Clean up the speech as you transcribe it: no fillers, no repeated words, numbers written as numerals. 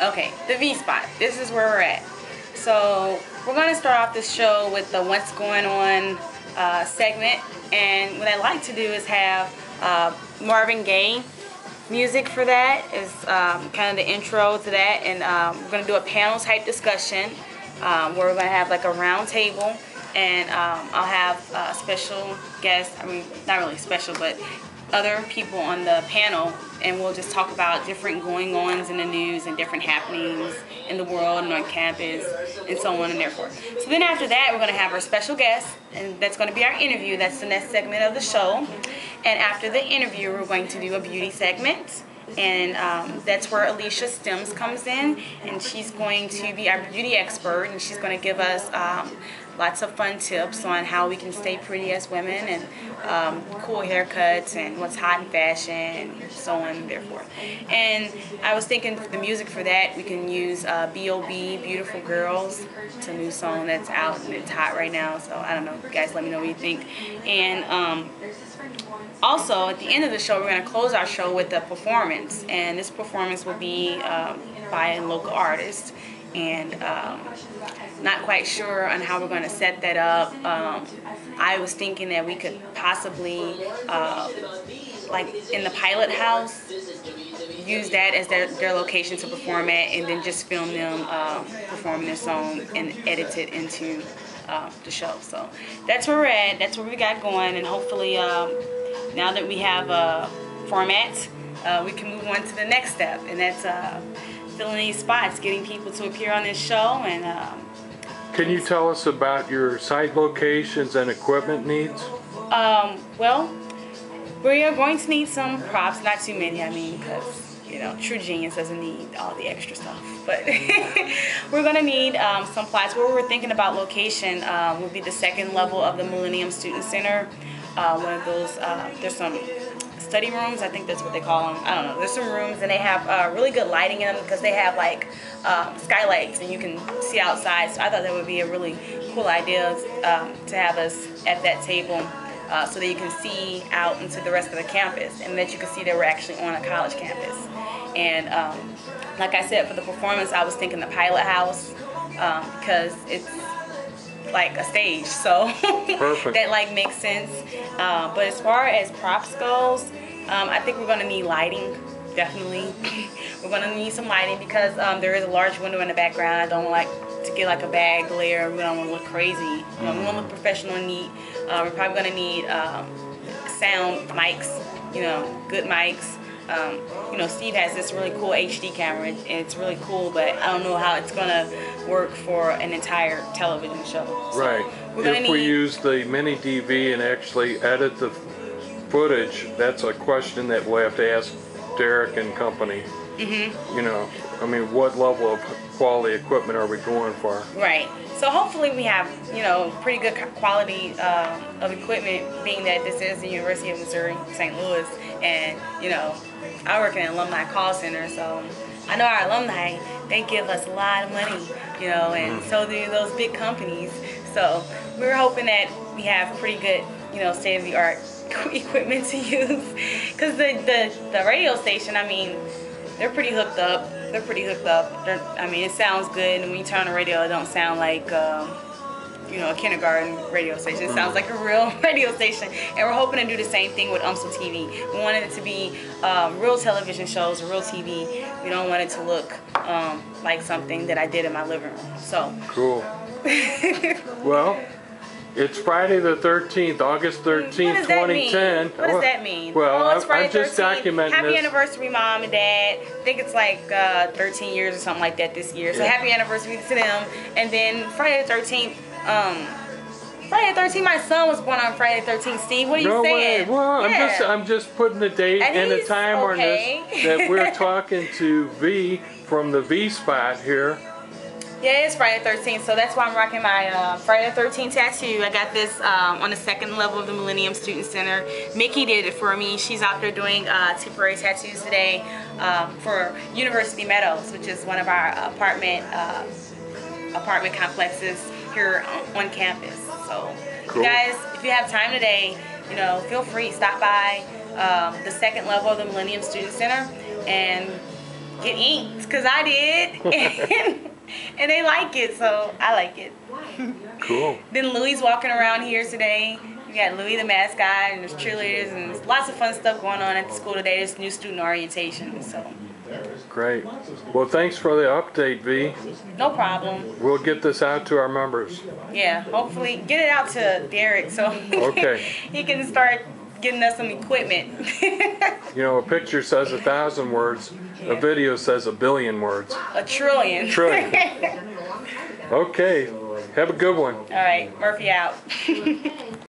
Okay, the V spot. This is where we're at. So we're going to start off this show with the What's Going On segment. And what I like to do is have Marvin Gaye music for that. Is kind of the intro to that. And we're going to do a panel type discussion where we're going to have like a round table. And I'll have special guests, I mean, not really special, but other people on the panel, and we'll just talk about different going-ons in the news and different happenings in the world and on campus and so on and therefore. So then after that, we're going to have our special guest, and that's going to be our interview. That's the next segment of the show. And after the interview, we're going to do a beauty segment. And that's where Alicia Stems comes in, and she's going to be our beauty expert, and she's going to give us lots of fun tips on how we can stay pretty as women, and cool haircuts, and what's hot in fashion, and so on and therefore. And I was thinking for the music for that, we can use B.O.B. Beautiful Girls. It's a new song that's out and it's hot right now, so I don't know. You guys let me know what you think. And also, at the end of the show, we're going to close our show with a performance, and this performance will be by a local artist, and not quite sure on how we're going to set that up. I was thinking that we could possibly, like in the pilot house, use that as their location to perform at, and then just film them performing their song and edit it into the show. So that's where we're at. That's what we got going, and hopefully now that we have a format, we can move on to the next step, and that's filling these spots, getting people to appear on this show. And can you tell us about your site locations and equipment needs? Well, we are going to need some props, not too many, I mean, because, you know, true genius doesn't need all the extra stuff. But we're going to need some plots. Where we're thinking about location would be the second level of the Millennium Student Center. One of those, there's some study rooms, I think that's what they call them. I don't know. There's some rooms, and they have really good lighting in them because they have like skylights, and you can see outside. So I thought that would be a really cool idea to have us at that table so that you can see out into the rest of the campus, and that you can see that we're actually on a college campus. And like I said, for the performance, I was thinking the pilot house because it's like a stage, so that like makes sense. But as far as props goes, I think we're gonna need lighting, definitely. We're gonna need some lighting because there is a large window in the background. I don't like to get like a bad glare. We don't want to look crazy. You know, we want to look professional and neat. We're probably gonna need sound mics, you know, good mics. You know, Steve has this really cool HD camera, and it's really cool, but I don't know how it's gonna work for an entire television show. So right. If we use the mini DV and actually edit the footage, that's a question that we'll have to ask Derek and company. You know, I mean, what level of quality equipment are we going for? Right. So hopefully we have, you know, pretty good quality of equipment, being that this is the University of Missouri, St. Louis, and, you know, I work in an alumni call center, so I know our alumni, they give us a lot of money, you know, and so do those big companies. So we're hoping that we have pretty good, you know, state-of-the-art equipment to use, because the radio station, I mean, they're pretty hooked up. I mean, it sounds good, and when you turn on the radio, it don't sound like, you know, a kindergarten radio station. It sounds like a real radio station. And we're hoping to do the same thing with UMSL-TV. We wanted it to be real television shows, real TV. We don't want it to look like something that I did in my living room. So cool. Well, it's Friday the 13th, August 13th, 2010. What does that mean? Well, it's Friday I'm just 13th. documenting Happy this. anniversary, Mom and Dad. I think it's like 13 years or something like that this year. So happy anniversary to them. And then Friday the 13th, Friday the 13th, my son was born on Friday the 13th, Steve. What are you saying? Way. Well, I'm just putting the date and the time on this, that we're talking to V from the V spot here. Yeah, it's Friday the 13th, so that's why I'm rocking my Friday the 13th tattoo. I got this on the second level of the Millennium Student Center. Mickey did it for me. She's out there doing temporary tattoos today for University Meadows, which is one of our apartment complexes here on campus. So, cool. You guys, if you have time today, you know, feel free, stop by the second level of the Millennium Student Center and get inked, because I did. And they like it, so I like it. Cool. Then Louis walking around here today. We got Louis the mascot, and there's cheerleaders, and there's lots of fun stuff going on at the school today. There's new student orientation, so. Great. Well, thanks for the update, V. No problem. We'll get this out to our members. Yeah, hopefully get it out to Derek so he can start getting us some equipment. You know, a picture says 1,000 words. A video says 1 billion words. A trillion. Trillion. Okay. Have a good one. All right, Murphy out.